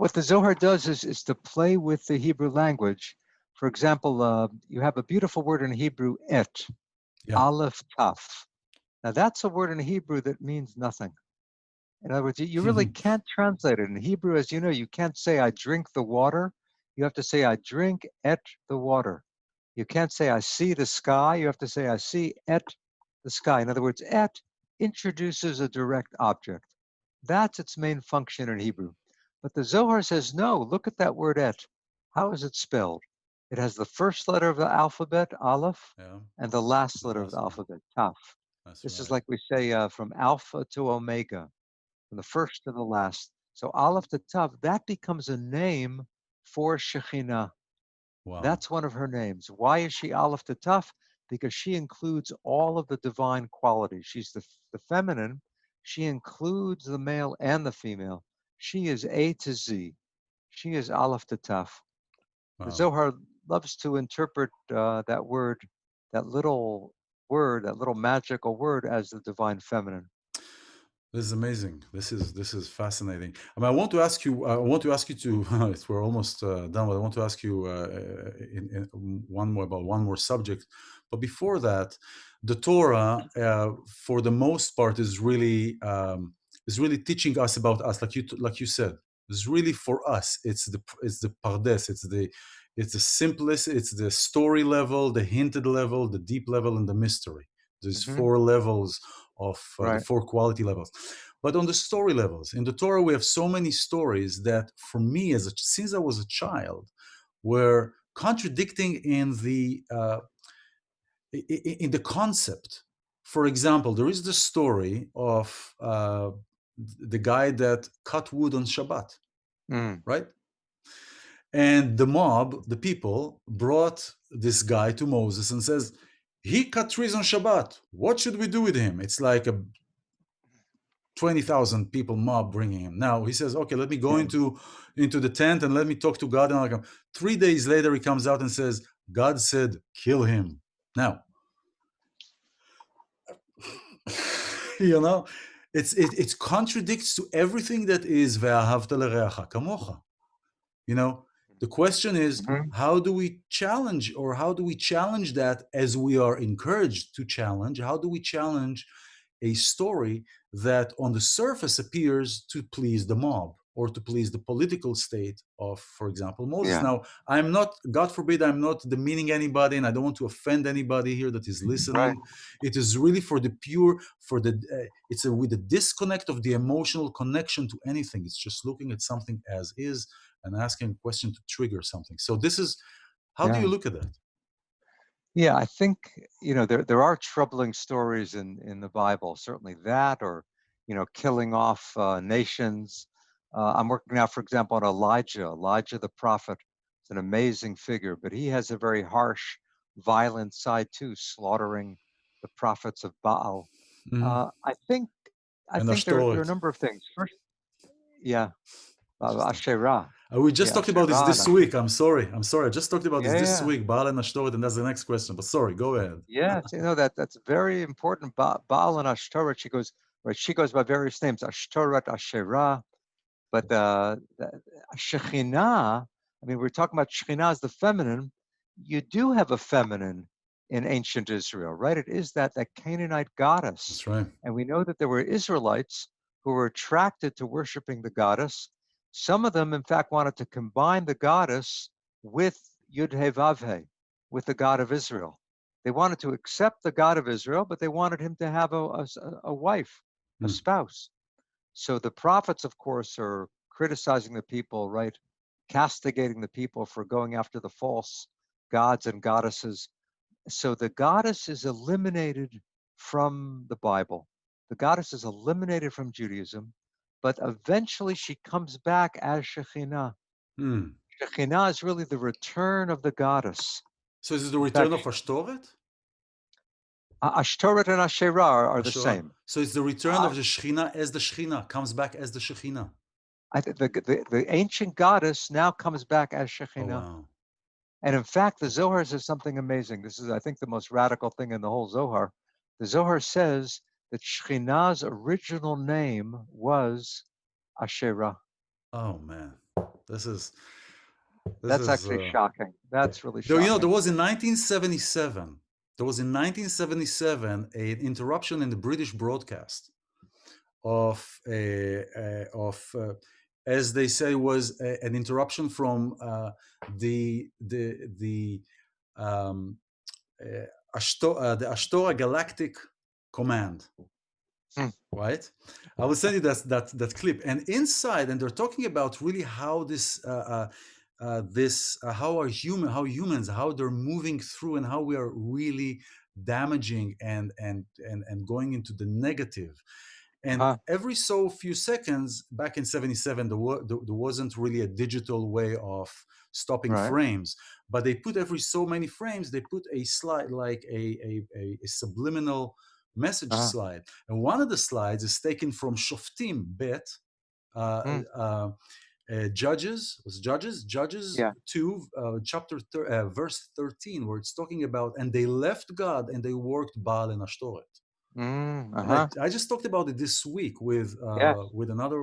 what the Zohar does is to play with the Hebrew language. For example, you have a beautiful word in Hebrew, et, Yeah. aleph, taf. Now, that's a word in Hebrew that means nothing. In other words, you really can't translate it. In Hebrew, as you know, you can't say, I drink the water. You have to say, I drink et the water. You can't say, I see the sky. You have to say, I see et the sky. In other words, et introduces a direct object. That's its main function in Hebrew. But the Zohar says, no, look at that word et. How is it spelled? It has the first letter of the alphabet, aleph, Yeah. and the last The letter of the last one. alphabet, taf. That's This is right. like we say from alpha to omega, from the first to the last. So aleph to tav, that becomes a name for Shekhinah. Wow. That's one of her names. Why is she aleph to tav? Because she includes all of the divine qualities. She's the feminine. She includes the male and the female. She is A to Z. She is aleph to tav. The Wow. Zohar loves to interpret that word, that little word, that little magical word, as the divine feminine. This is amazing. This is fascinating. I mean, I want to ask you. I want to ask you to. We're almost done. But I want to ask you in one more about one more subject. But before that, the Torah, for the most part, is really teaching us about us, like you said. It's really for us. It's the pardes. It's the simplest. It's the story level, the hinted level, the deep level, and the mystery. There's Hmm. four levels of the Right. four quality levels. But on the story levels, in the Torah, we have so many stories that, for me, since I was a child, were contradicting in the concept. For example, there is the story of the guy that cut wood on Shabbat, Mm. right? And the mob, the people, brought this guy to Moses and says, he cut trees on Shabbat. What should we do with him? It's like a 20,000 people mob bringing him. Now he says, okay, let me go Yeah. into the tent and let me talk to God. And I'll come. 3 days later, he comes out and says, God said, kill him. Now, you know, it contradicts to everything that is ve'ahavta l'reacha kamocha. You know, the question is, Hmm. how do we challenge that as we are encouraged to challenge? How do we challenge a story that on the surface appears to please the mob or to please the political state of, for example, Moses? Yeah. Now, I'm not, God forbid, I'm not demeaning anybody, and I don't want to offend anybody here that is Right. listening. It is really for the pure, with the disconnect of the emotional connection to anything. It's just looking at something as is and asking a question to trigger something. So this is, how do Yeah. you look at that? Yeah, I think, there are troubling stories in the Bible, certainly that, or, killing off nations. I'm working now, for example, on Elijah the prophet. It's an amazing figure, but he has a very harsh, violent side too, slaughtering the prophets of Baal. Mhm. I think And there are a Ashtoret. number of things. First, yeah, Interesting. Asherah. We just Yeah, talked about this Asherah and this week. I'm sorry. I just talked about Yeah, this yeah. week, Baal and Ashtoret, and that's the next question. But sorry, go ahead. Yes, that's very important. Baal and Ashtoreth, she goes by various names, Ashtoreth, Asherah, but Shekhinah, I mean, we're talking about Shekhinah as the feminine. You do have a feminine in ancient Israel, right? It is that Canaanite goddess. That's right. And we know that there were Israelites who were attracted to worshiping the goddess. Some of them, in fact, wanted to combine the goddess with Yud-He-Vav-He, with the God of Israel. They wanted to accept the God of Israel, but they wanted him to have a wife, a Mm. spouse. So the prophets, of course, are criticizing the people, right? Castigating the people for going after the false gods and goddesses. So the goddess is eliminated from the Bible. The goddess is eliminated from Judaism, but eventually she comes back as Shekhinah. Mm. Shekhinah is really the return of the goddess. So is it the In return fact, of Ashtoret? Ashtoreth and Asherah are the Asherah. same. So it's the return of the Shekhinah as the Shekhinah, comes back as the Shekhinah. The ancient goddess now comes back as Oh, Shekhinah. wow. And in fact, the Zohar says something amazing. This is, I think, the most radical thing in the whole Zohar. The Zohar says that Shekhinah's original name was Asherah. Oh, man. This is, this That's is, actually shocking. That's really though, there shocking. was in 1977, an interruption in the British broadcast as they say, was an interruption from the the Ashtora Galactic Command, Hmm. right? I will send you that clip, and inside, and they're talking about really how how humans, how they're moving through, and how we are really damaging and going into the negative. And Uh-huh. every so few seconds, back in 77, there wasn't really a digital way of stopping Right. frames, but they put every so many frames, they put a slide, like a subliminal message Uh-huh. slide. And one of the slides is taken from Shoftim Bet, Hmm. Judges Yeah. 2, verse 13, where it's talking about, and they left God and they worked Baal and Ashtoret. And I, Uh-huh. I just talked about it this week Yes. with another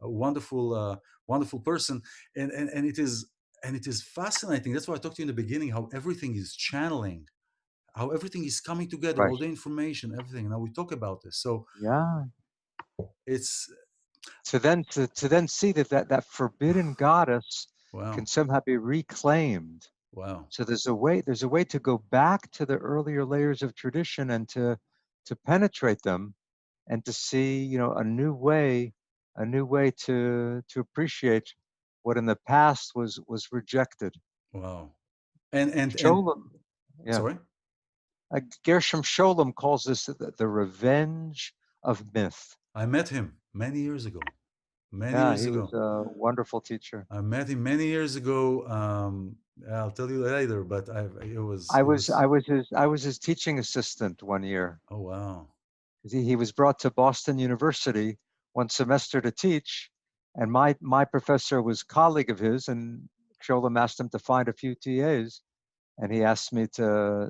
wonderful person, and it is fascinating. That's why I talked to you in the beginning, how everything is channeling, how everything is coming together, Right. all the information, everything. Now we talk about this, so Yeah. it's To then see that forbidden goddess wow, can somehow be reclaimed. wow, So there's a way to go back to the earlier layers of tradition and to penetrate them and to see, a new way to appreciate what in the past was rejected. wow, and Sholem, yeah. sorry, Gershom Sholem calls this the revenge of myth. I met him many years ago, many Yeah, years he was ago. a wonderful teacher. I met him many years ago. I'll tell you later, but I it was was I was his I was his teaching assistant one year. oh wow, He was brought to Boston University one semester to teach, and my professor was a colleague of his, and Sholem asked him to find a few TAs, and he asked me to.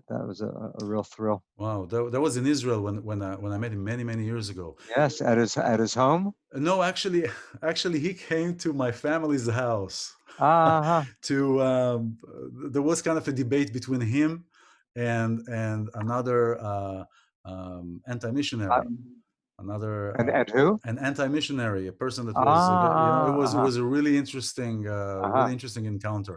That was a real thrill. wow. That was in Israel when I met him many years ago. Yes, at his home. No, actually, actually, he came to my family's house. Uh-huh. To there was kind of a debate between him and another Uh, anti-missionary, another and who? an anti-missionary, a person that was it Uh-huh. was a Uh-huh. really interesting encounter.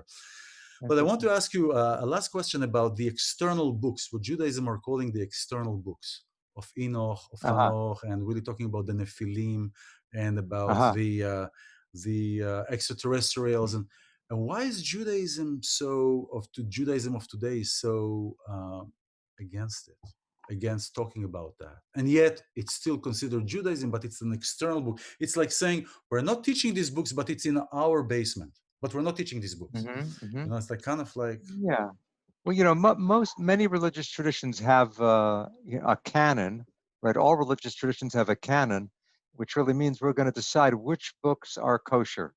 But I want to Interesting. ask you a last question about the external books, what Judaism are calling the external books of Enoch, of Uh-huh. Hanoch, and really talking about the Nephilim and about Uh-huh. the extraterrestrials, and why is Judaism of today so against it, against talking about that, and yet it's still considered Judaism, but it's an external book. It's like saying we're not teaching these books, but it's in our basement, but we're not teaching these books. Mm-hmm. Mm-hmm. It's like kind of like Yeah. Well, many religious traditions have a canon, right? All religious traditions have a canon, which really means we're going to decide which books are kosher,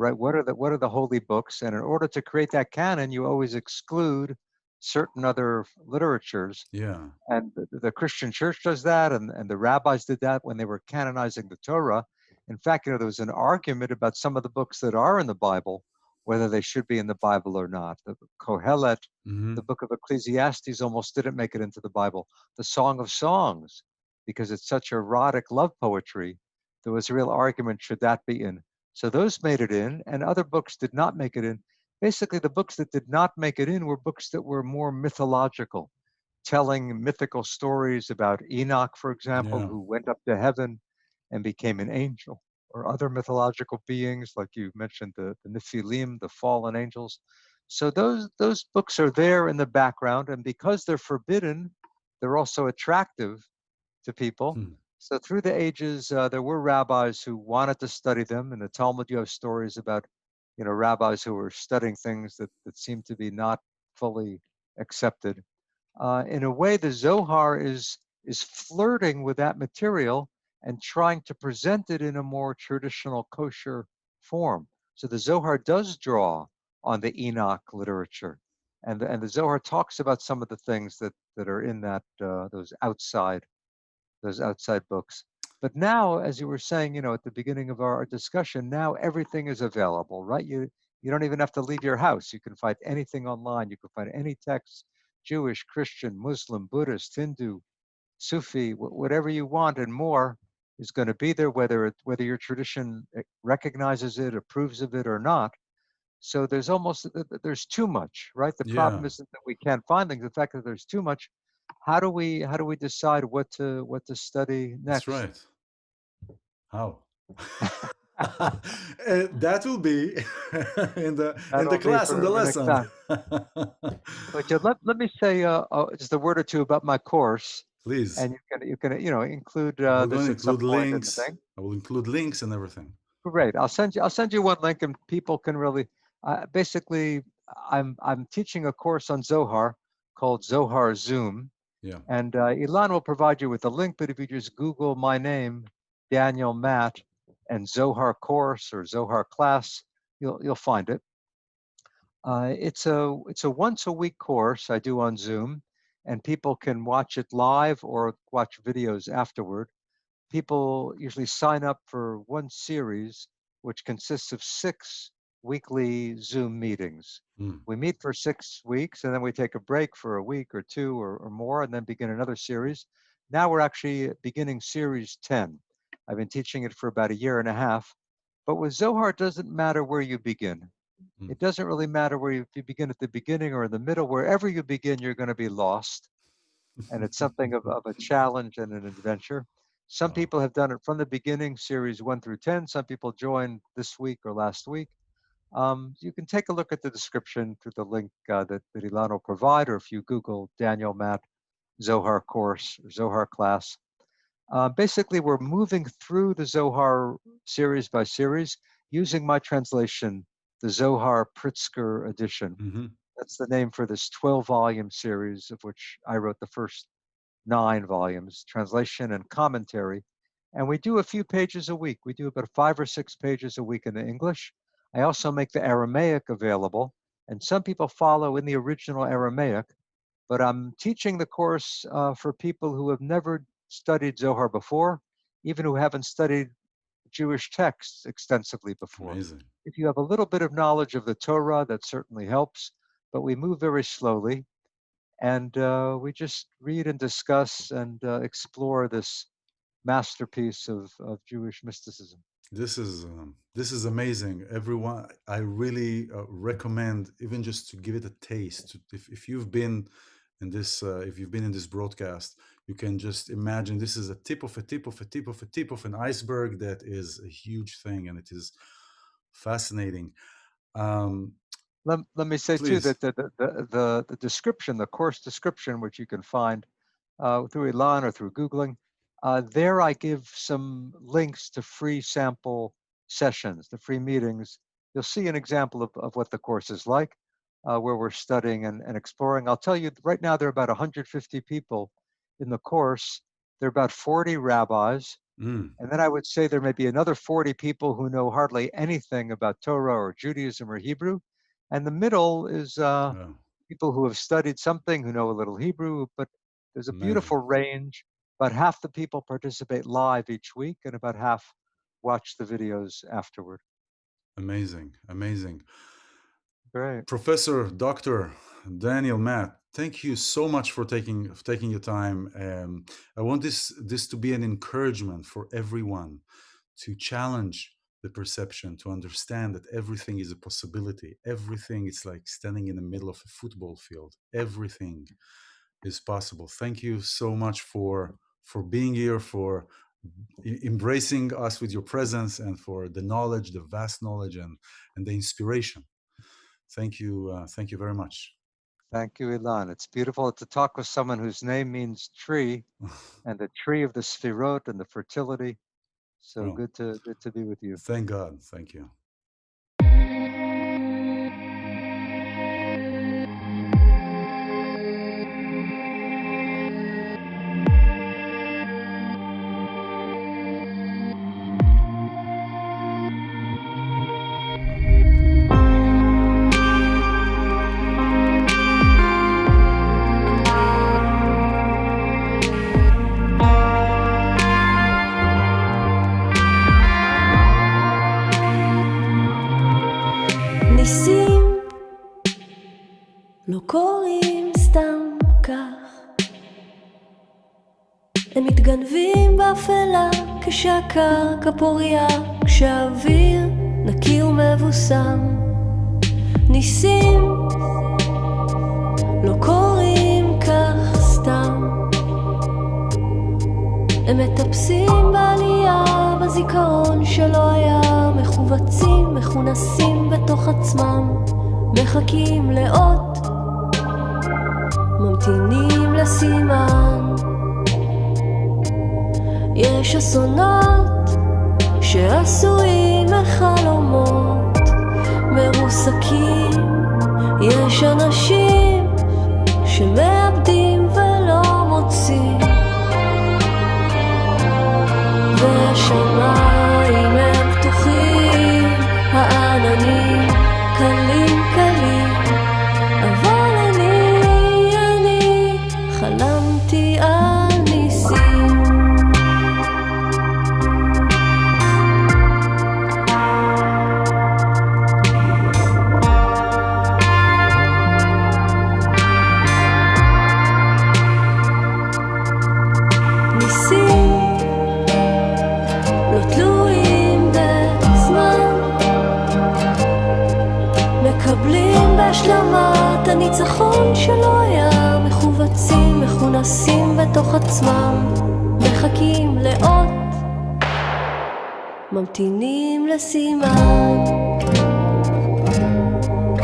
right? What are the holy books? And in order to create that canon, you always exclude certain other literatures. yeah, And the Christian church does that, and the rabbis did that when they were canonizing the Torah. In fact, there was an argument about some of the books that are in the Bible, whether they should be in the Bible or not. The Kohelet, hmm, the book of Ecclesiastes, almost didn't make it into the Bible. The Song of Songs, because it's such erotic love poetry, there was a real argument, should that be in? So those made it in, and other books did not make it in. Basically, the books that did not make it in were books that were more mythological, telling mythical stories about Enoch, for example, yeah, who went up to heaven and became an angel, or other mythological beings, like you mentioned, the Nephilim, the fallen angels. So those books are there in the background, and because they're forbidden, they're also attractive to people. hmm, So through the ages, there were rabbis who wanted to study them. In the Talmud, you have stories about, rabbis who were studying things that seemed to be not fully accepted. In a way, the Zohar is flirting with that material and trying to present it in a more traditional kosher form. So the Zohar does draw on the Enoch literature, and the Zohar talks about some of the things that are in that those outside books. But now, as you were saying, at the beginning of our discussion, now everything is available, right? You don't even have to leave your house. You can find anything online. You can find any text, Jewish, Christian, Muslim, Buddhist, Hindu, Sufi, whatever you want and more is going to be there, whether your tradition recognizes it, approves of it or not. So there's too much, right? The yeah. problem isn't that we can't find things. The fact that there's too much. How do we decide what to study That's next? right. How? That will be in the That'll be class, in the for next lesson. time. But let me say just a word or two about my course, Please. and you can include I will going this to at some include point in the links. thing. I will include links and everything. Great. I'll send you one link, and people can really basically. I'm teaching a course on Zohar called Zohar Zoom, Yeah. and iLan will provide you with a link. But if you just Google my name, Daniel Matt, and Zohar course or Zohar class, you'll find it. It's a once a week course I do on Zoom, and people can watch it live or watch videos afterward. People usually sign up for one series, which consists of 6 weekly Zoom meetings. We meet for 6 weeks, and then we take a break for a week or 2 or more, and then begin another series. Now we're actually beginning series 10. I've been teaching it for about a year and a half. But with Zohar, it doesn't matter where you begin. It doesn't really matter where you begin at the beginning or in the middle. Wherever you begin, you're going to be lost. And it's something of a challenge and an adventure. Some people have done it from the beginning, series 1 through 10. Some people joined this week or last week. You can take a look at the description through the link that iLan will provide, or if you Google Daniel Matt Zohar course or Zohar class. Basically, we're moving through the Zohar series by series using my translation, the Zohar Pritzker edition. That's the name for this 12-volume series, of which I wrote the first 9 volumes, translation and commentary. And we do a few pages a week. We do about 5 or 6 pages a week in the English. I also make the Aramaic available, and some people follow in the original Aramaic, but I'm teaching the course for people who have never studied Zohar before, even who haven't studied Jewish texts extensively before. Amazing. If you have a little bit of knowledge of the Torah, that certainly helps, but we move very slowly, and we just read and discuss and explore this masterpiece of Jewish mysticism. This is amazing. Everyone, I really recommend, even just to give it a taste. If you've been in this, if you've been in this broadcast, you can just imagine this is a tip of an iceberg that is a huge thing, and it is fascinating. Let me say Please. too that the description, the course description, which you can find through iLan or through Googling, there I give some links to free sample sessions, the free meetings. You'll see an example of what the course is like, where we're studying and exploring. I'll tell you, right now there are about 150 people in the course. There are about 40 rabbis. And then I would say there may be another 40 people who know hardly anything about Torah or Judaism or Hebrew. And the middle is people who have studied something, who know a little Hebrew, but there's a beautiful range. About half the people participate live each week, and about half watch the videos afterward. Amazing, amazing. Great. Professor, Dr. Daniel Matt, thank you so much for taking your time. I want this to be an encouragement for everyone to challenge the perception, to understand that everything is a possibility. Everything is like standing in the middle of a football field. Everything is possible. Thank you so much for being here, for embracing us with your presence, and for the knowledge, the vast knowledge, and the inspiration. Thank you very much. Thank you, iLan. It's beautiful to talk with someone whose name means tree, and the tree of the Sfirot and the fertility. So good to be with you. Thank God. Thank you. ניסים לא קוראים סתם כך, הם מתגנבים באפלה כשהקרקע פוריה, כשהאוויר נקי ומבוסם. ניסים לא קוראים כך סתם, הם מטפסים בעלייה בזיכרון שלא היה, מכווצים, מכונסים בתוך עצמם, מחכים לאות, ממתינים לסימן. יש אסונות שעשויים מחלומות מרוסקים, יש אנשים שמאבדים ולא מוצאים, והשמיים הם פתוחים, העננים קלים קלים, אבל אני להשלמת הניצחון שלא היה, מחובצים, מכונסים בתוך עצמם, מחכים לאות, ממתינים לסימן.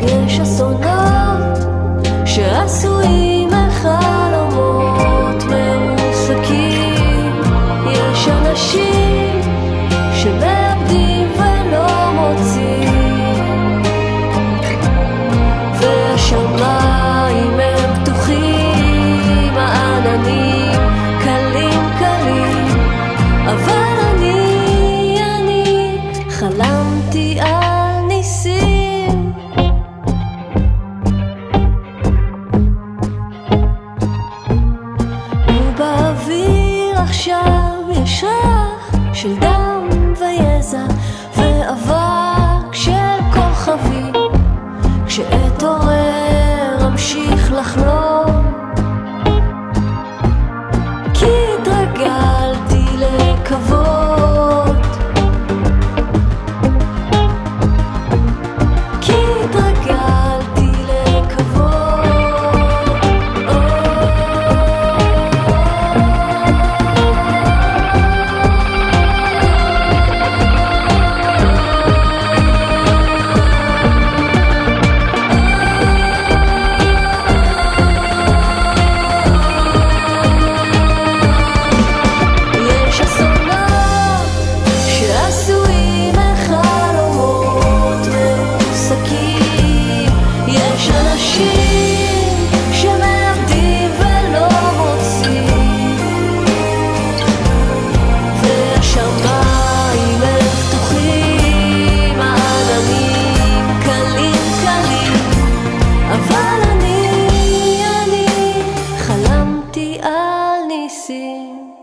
יש אסונות שעשויים מחלומות מרוסקים, יש אנשים שמאבדים ולא מוצאים, והשמיים הם פתוחים, העננים קלים קלים, אבל אני חלמתי על ניסים. ובאוויר עכשיו יש ריח של דם ויזע ואבק של כוכבים, כשאתעורר אמשיך לחלום, כי התרגלתי לקוות, כי התרגלתי לקוות. יש אסונות שעשויים מחלומות מרוסקים, יש אנשים שמאבדים ולא מוצאים, והשמיים הם פתוחים, העננים קלים קלים, אבל אני חלמתי על ניסים.